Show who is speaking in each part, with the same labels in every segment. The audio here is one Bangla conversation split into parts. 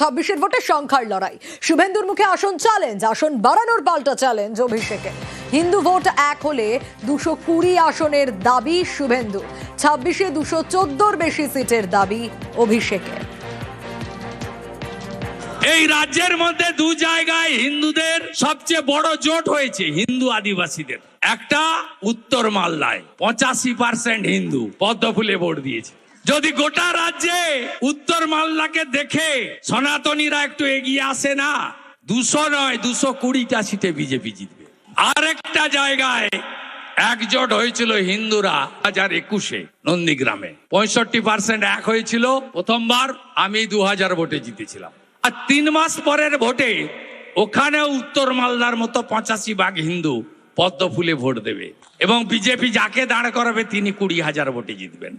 Speaker 1: 26 ভোটের সংখ্যার লড়াই, শুভেন্দুর মুখে আসন চ্যালেঞ্জ, আসন বাড়ানোর পাল্টা চ্যালেঞ্জ অভিষেকে। হিন্দু ভোট এক হলে 220 আসনের দাবি শুভেন্দু, 26-এ 214 বেশি সিটের দাবি অভিষেকের।
Speaker 2: এই রাজ্যের মধ্যে দু জায়গায় হিন্দুদের সবচেয়ে বড় জোট হয়েছে হিন্দু আদিবাসীদের। একটা উত্তর মালদায় 85% হিন্দু পদ্মফুলে ভোট দিয়েছে। যদি গোটা রাজ্যে উত্তর মালদাকে দেখে সনাতনীরা একটু এগিয়ে আসে না, 200 নয় 220টা সিটে বিজেপি জিতবে। আর একটা জায়গায় একজোট হয়েছিল হিন্দুরা 2021-এ নন্দীগ্রামে 65% এক হয়েছিল প্রথমবার, আমি 2000 ভোটে জিতেছিলাম। আর 3 মাস পরের ভোটে ওখানেও উত্তর মালদার মতো 85% হিন্দু পদ্মফুলে ভোট দেবে এবং বিজেপি যাকে দাঁড় করাবে তিনি 20,000 ভোটে জিতবেন।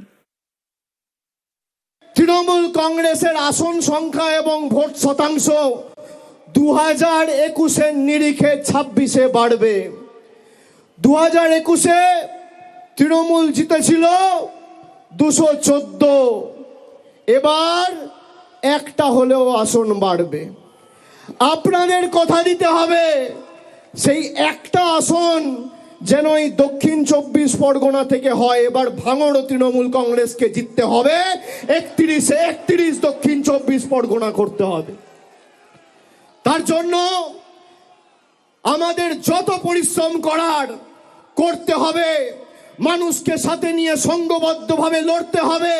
Speaker 3: তৃণমূল কংগ্রেসের আসন সংখ্যা এবং ভোট শতাংশ 2021-এর নিরিখে 26-এ বাড়বে। 2021-এ তৃণমূল জিতেছিল 214, এবার একটা হলেও আসন বাড়বে। আপনাদের কথা দিতে হবে সেই একটা আসন যেন এই দক্ষিণ 24 পরগনা থেকে হয়। এবার ভাঙড় তৃণমূল কংগ্রেসকে জিততে হবে, 31-এ 31 দক্ষিণ 24 পরগনা করতে হবে। তার জন্য আমাদের যত পরিশ্রম করার করতে হবে, মানুষকে সাথে নিয়ে সংঘবদ্ধভাবে লড়তে হবে।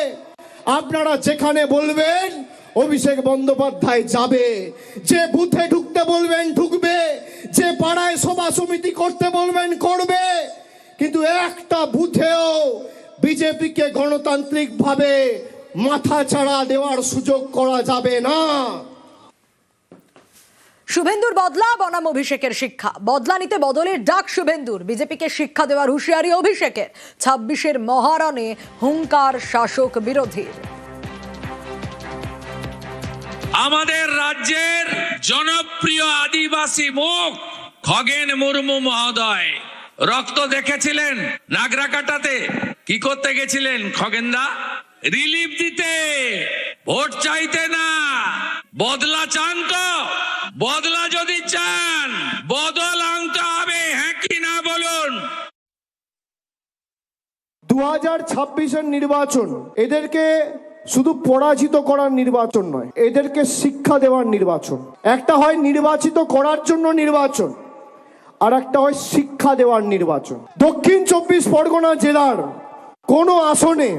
Speaker 3: আপনারা যেখানে বলবেন অভিষেক বন্দ্যোপাধ্যায় যাবে, যে বুথে ঢুকতে বলবেন ঢুকবে, যে পাড়ায় সভা সমিতি করতে বলবেন করবে, কিন্তু একটা বুথেও বিজেপিকে গণতান্ত্রিকভাবে মাথাচাড়া দেওয়ার সুযোগ করা যাবে না।
Speaker 1: শুভেন্দুর বদলা বনাম অভিষেকের শিক্ষা, বদলা নিতে বদলের ডাক শুভেন্দুর, বিজেপিকে শিক্ষা দেওয়ার হুঁশিয়ারি অভিষেকের। 26-এর মহারণে হুঙ্কার শাসক বিরোধীর।
Speaker 2: আমাদের রাজ্যের জনপ্রিয় আদিবাসী মুখ খগেন মুর্মু মহোদয় রক্ত দেখেছিলেন নাগরাকাটাতে। কি করতে গেছিলেন খগেনদা? রিলিফ দিতে, ভোট চাইতে না। বদলা চান তো? বদলা যদি চান বদল আনতে হবে, হ্যাঁ কি না বলুন।
Speaker 3: 2026-এর নির্বাচন এদেরকে শুধু পরাজিত করার নির্বাচন নয়, এদেরকে শিক্ষা দেওয়ার নির্বাচন। একটা হয় নির্বাচিত করার জন্য নির্বাচন, আর একটা হয় শিক্ষা দেওয়ার নির্বাচন। দক্ষিণ 24 পরগনা জেলার কোনো আসনে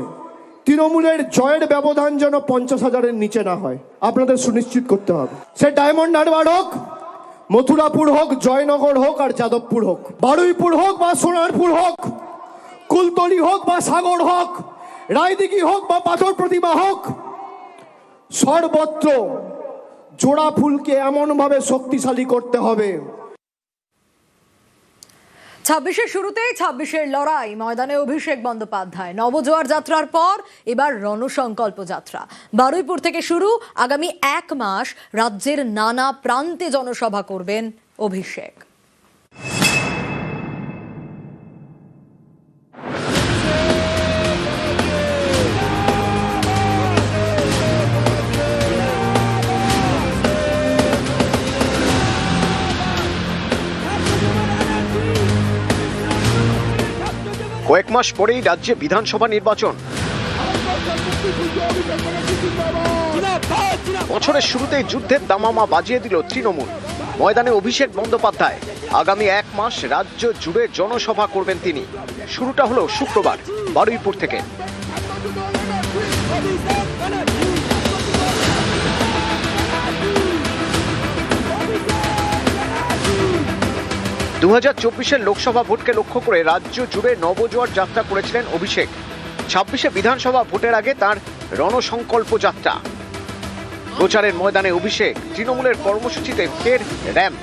Speaker 3: তৃণমূলের জয়ের ব্যবধান যেন 50,000-এর নিচে না হয়, আপনাদের সুনিশ্চিত করতে হবে। সে ডায়মন্ড হারবার হোক, মথুরাপুর হোক, জয়নগর হোক আর যাদবপুর হোক, বারুইপুর হোক বা সোনারপুর হোক, কুলতলি হোক বা সাগর হোক, রায়দিঘি হোক বা পাথর প্রতিমা হোক, সর্বত্র জোড়া ফুলকে এমন ভাবে শক্তিশালী করতে হবে।
Speaker 1: 26-এর শুরুতেই 26-এর লড়াই ময়দানে অভিষেক বন্দ্যোপাধ্যায়। নবজোয়ার যাত্রার পর এবার রণসংকল্প যাত্রা। বারুইপুর থেকে শুরু, আগামী 1 মাস রাজ্যের নানা প্রান্তে জনসভা করবেন অভিষেক।
Speaker 4: কয়েক মাস পরেই রাজ্যে বিধানসভা নির্বাচন। বছরের শুরুতেই যুদ্ধের দামামা বাজিয়ে দিল তৃণমূল। ময়দানে অভিষেক বন্দ্যোপাধ্যায়। আগামী 1 মাস রাজ্য জুড়ে জনসভা করবেন তিনি। শুরুটা হলো শুক্রবার বারুইপুর থেকে। 2024-এর লোকসভা ভোটকে লক্ষ্য করে রাজ্য জুড়ে নবজোয়ার যাত্রা করেছিলেন অভিষেক। 26-এ বিধানসভা ভোটের আগে তার রণসংকল্প যাত্রা। প্রচারের ময়দানে অভিষেক, তৃণমূলের কর্মসূচিতে ফের র্যাম্প।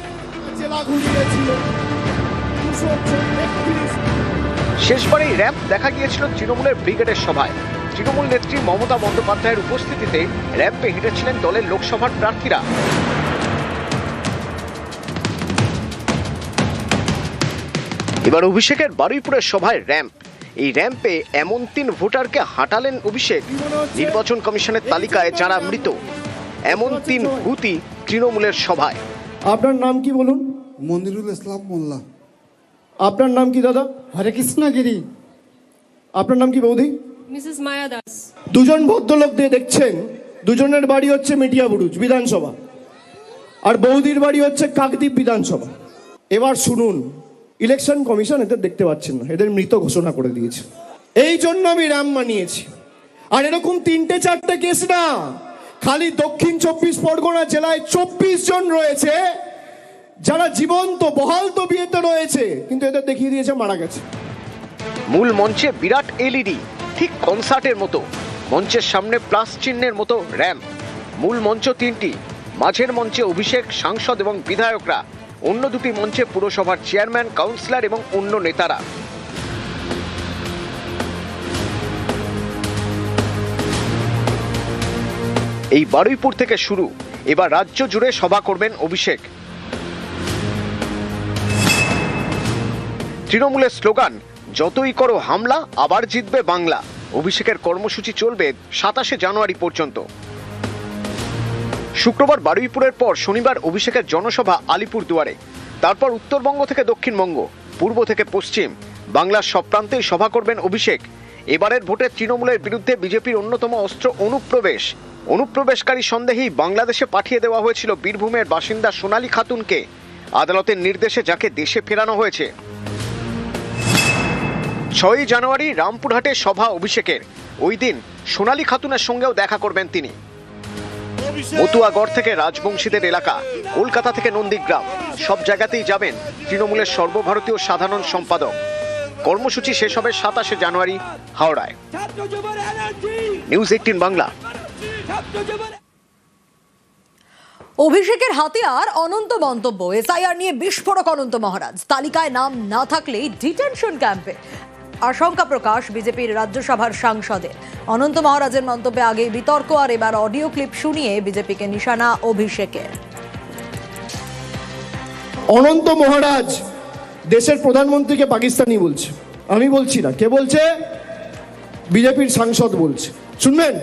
Speaker 4: শেষবারেই র্যাম্প দেখা গিয়েছিল তৃণমূলের ব্রিগেডের সভায়। তৃণমূল নেত্রী মমতা বন্দ্যোপাধ্যায়ের উপস্থিতিতে র্যাম্পে হেঁটেছিলেন দলের লোকসভার প্রার্থীরা। এবার অভিষেকের বারুইপুরের সভায় র্যাম্প। এই র্যাম্পে এমন 3 ভোটারকে হাঁটালেন অভিষেক, নির্বাচন কমিশনের তালিকায় যারা মৃত। এমন 3 ভূতই তৃণমূলের সভায়।
Speaker 3: আপনার নাম কি বলুন?
Speaker 5: মনিরুল ইসলাম মোল্লা।
Speaker 3: আপনার নাম কি দাদা?
Speaker 5: হরে কৃষ্ণগিরি।
Speaker 3: আপনার নাম কি বৌদি?
Speaker 6: মিসেস মায়া দাস।
Speaker 3: দুজন ভদ্রলোক দিয়ে দেখছেন, দুজনের বাড়ি হচ্ছে মেটিয়াবুরুজ বিধানসভা, আর বৌদির বাড়ি হচ্ছে কাকদ্বীপ বিধানসভা। এবার শুনুন, ইলেকশন কমিশন এদের দেখতে পাচ্ছেন না, এদের মৃত ঘোষণা করে দিয়েছে। এই জন্য আমি রাম মানিয়েছি। আর এরকম 3-4টে কেস না, খালি দক্ষিণ 24 পরগনা জেলায় 24 জন রয়েছে যারা জীবন্ত বহাল তবিয়তে রয়েছে, কিন্তু এদের দেখিয়ে দিয়েছে মারা গেছে।
Speaker 4: মূল মঞ্চে বিরাট এলইডি, ঠিক কনসার্টের মতো। মঞ্চের সামনে প্লাস চিহ্নের মতো র্যাম্প। মূল মঞ্চ 3টি, মাঝের মঞ্চে অভিষেক, সাংসদ এবং বিধায়করা, অন্য 2টি মঞ্চে পুরসভার চেয়ারম্যান, কাউন্সিলর এবং অন্য নেতারা। এই বারুইপুর থেকে শুরু, এবার রাজ্য জুড়ে সভা করবেন অভিষেক। তৃণমূলের স্লোগান, যতই করো হামলা আবার জিতবে বাংলা। অভিষেকের কর্মসূচি চলবে 27শে জানুয়ারি পর্যন্ত। শুক্রবার বারুইপুরের পর শনিবার অভিষেকের জনসভা আলিপুরদুয়ারে, তারপর উত্তরবঙ্গ থেকে দক্ষিণবঙ্গ, পূর্ব থেকে পশ্চিম, বাংলার সব প্রান্তেই সভা করবেন অভিষেক। এবারের ভোটে তৃণমূলের বিরুদ্ধে বিজেপির অন্যতম অস্ত্র অনুপ্রবেশ। অনুপ্রবেশকারী সন্দেহেই বাংলাদেশে পাঠিয়ে দেওয়া হয়েছিল বীরভূমের বাসিন্দা সোনালী খাতুনকে। আদালতের নির্দেশে যাকে দেশে ফেরানো হয়েছে। 6ই জানুয়ারি রামপুরহাটে সভা অভিষেকের। ওই দিন সোনালী খাতুনের সঙ্গেও দেখা করবেন তিনি। মতুয়াগড় থেকে রাজবংশীদের এলাকা, কলকাতা থেকে নন্দীগ্রাম, সব জায়গাতেই যাবেন তৃণমূলের সর্বভারতীয় সাধারণ সম্পাদক। কর্মসূচি শেষ হবে 27শে জানুয়ারি হাওড়ায়। নিউজ 18 বাংলা।
Speaker 1: অভিষেকের হাতিয়ার অনন্ত মন্তব্য, এসআইআর নিয়ে বিস্ফোরক অনন্ত মহারাজ, তালিকায় নাম না থাকলেই ডিটেনশন ক্যাম্পে। আশঙ্কা প্রকাশ বিজেপির রাজ্যসভার সাংসদের। অনন্ত মহারাজের মন্তব্যে আগে বিতর্ক, আর এবার অডিও ক্লিপ শুনিয়ে বিজেপিকে নিশানা অভিষেকের।
Speaker 3: অনন্ত মহারাজ দেশের প্রধানমন্ত্রীকে পাকিস্তানি বলছে। আমি বলছি না, কে বলছে? বিজেপির সাংসদ বলছে, শুনবেন।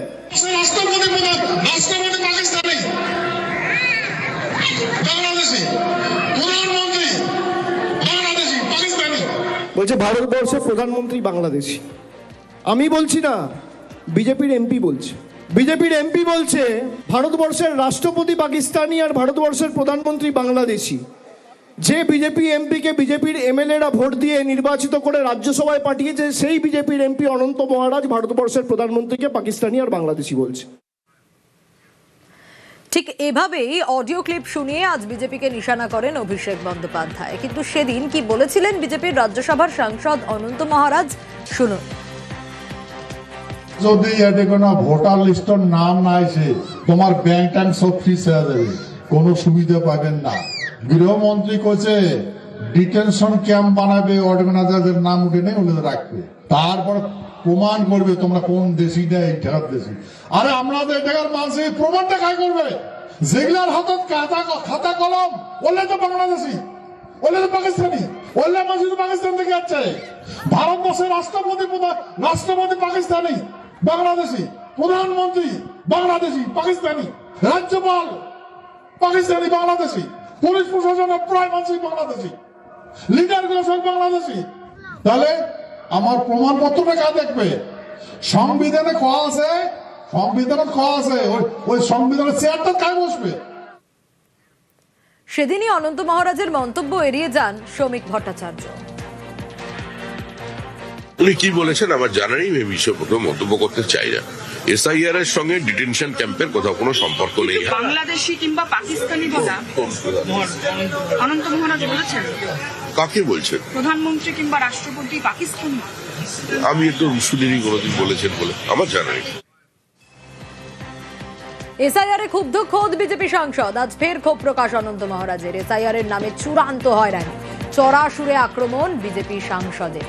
Speaker 3: বলছে ভারতবর্ষের প্রধানমন্ত্রী বাংলাদেশি। আমি বলছি না, বিজেপির এমপি বলছে। বিজেপির এমপি বলছে ভারতবর্ষের রাষ্ট্রপতি পাকিস্তানি আর ভারতবর্ষের প্রধানমন্ত্রী বাংলাদেশি। যে বিজেপি এমপিকে বিজেপির এমএলএরা ভোট দিয়ে নির্বাচিত করে রাজ্যসভায় পাঠিয়েছে, সেই বিজেপির এমপি অনন্ত মহারাজ ভারতবর্ষের প্রধানমন্ত্রীকে পাকিস্তানি আর বাংলাদেশি বলছে।
Speaker 1: ঠিক এভাবেই অডিও ক্লিপ শুনিয়ে আজ বিজেপিকে নিশানা করেন অভিষেক বন্দ্যোপাধ্যায়। কিন্তু সেদিন কি বলেছিলেন বিজেপির রাজ্যসভার সাংসদ অনন্ত মহারাজ, শুনুন।
Speaker 7: যদি এতে কোনো ভোটার লিস্টের নাম না আসে, তোমার ব্যাংক ট্যাঙ্ক সব ফ্রিজ হয়ে যাবে, কোনো সুবিধা পাবেন না। গৃহমন্ত্রী কইছে ডিটেনশন ক্যাম্প বানাবে, অর্গানাইজারদের নাম উঠে নেই ওদের রাখবে, তারপর প্রমাণ করবে তোমরা কোন দেশি না এই ঠেকার দেশি। আরে আমাদের ঠেকার মানুষ প্রমাণটা কাজ করবে? যেগুলার হাতত খাতা কলম, ওলে তো বাংলাদেশি, ওলে তো পাকিস্তানি, ওলে মানুষ পাকিস্তান থেকে যাচ্ছে। ভারতবর্ষের রাষ্ট্রপতি পাকিস্তানি বাংলাদেশি, প্রধানমন্ত্রী বাংলাদেশি পাকিস্তানি, রাজ্যপাল পাকিস্তানি বাংলাদেশি, পুলিশ প্রশাসনের প্রায় মানুষই বাংলাদেশি, লিডার গুলো সব বাংলাদেশি। তাহলে আমার প্রমাণপত্রটা কাজ দেখবে? সংবিধানে খোয়া আছে, ওই সংবিধানের চেয়ারটা কাজ বসবে।
Speaker 1: সেদিনই অনন্ত মহারাজের মন্তব্য এড়িয়ে যান শ্রমিক ভট্টাচার্য।
Speaker 8: উনি কি বলেছেন আমার জানা নেই, এই বিষয়ে মন্তব্য করতে চাই না। এসআইআর এর সঙ্গে ডিটেনশন ক্যাম্পের কোথাও কোনো সম্পর্ক নেই।
Speaker 6: বাংলাদেশি কিংবা পাকিস্তানি বলা অনন্ত মহারাজ বলেছেন?
Speaker 8: কাকে বলছেন?
Speaker 6: প্রধানমন্ত্রী কিংবা রাষ্ট্রপতি পাকিস্তানি?
Speaker 8: আমি তো শুনিনি কোনোদিন বলেছেন বলে, আমার জানা নেই।
Speaker 1: এসআইআরে ক্ষুব্ধ খোদ বিজেপি সাংসদ। আজ ফের ক্ষোভ প্রকাশ অনন্ত মহারাজের। এসআইআর এর নামে চূড়ান্ত হয়রানি, চড়া সুরে আক্রমণ বিজেপি সাংসদের।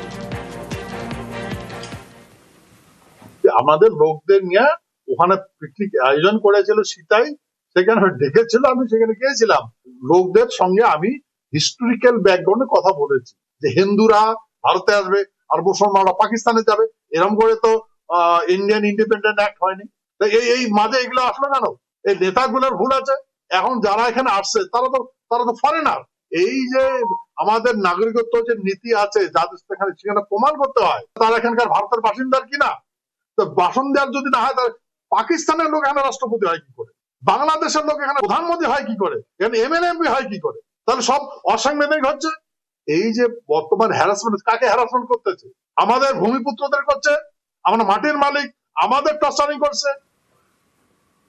Speaker 7: আমাদের লোকদের নিয়ে ওখানে পিকনিক আয়োজন করেছিল সীতাই, সেখানে ডেকেছিল, আমি সেখানে গিয়েছিলাম। লোকদের সঙ্গে আমি হিস্টোরিক্যাল ব্যাকগ্রাউন্ডে কথা বলেছি যে হিন্দুরা ভারতে আসবে আর মুসলমানরা পাকিস্তানে যাবে, এরকম করে তো ইন্ডিয়ান ইন্ডিপেন্ডেন্ট অ্যাক্ট হয়নি। এই মাঝে এগুলো আসলো কেন?
Speaker 9: এই নেতাগুলোর ভুল আছে। এখন যারা এখানে আসছে তারা তো ফরেনার। এই যে আমাদের নাগরিকত্ব যে নীতি আছে যাদের সেখানে প্রমাণ করতে হয় তারা এখানকার ভারতের বাসিন্দার কিনা। তো বাসিন্দার যদি না হয় তাহলে পাকিস্তানের লোক এখানে রাষ্ট্রপতি হয় কি করে, বাংলাদেশের লোক এখানে প্রধানমন্ত্রী হয় কি করে, এখানে এমএলএ এমপি হয় কি করে? তাহলে সব অসাংবিধানিক হচ্ছে। এই যে বর্তমান হ্যারাসমেন্ট, কাকে হ্যারাসমেন্ট করতেছে? আমাদের ভূমিপুত্রদের করছে, আমরা মাটির মালিক, আমাদের টর্চারিং করছে।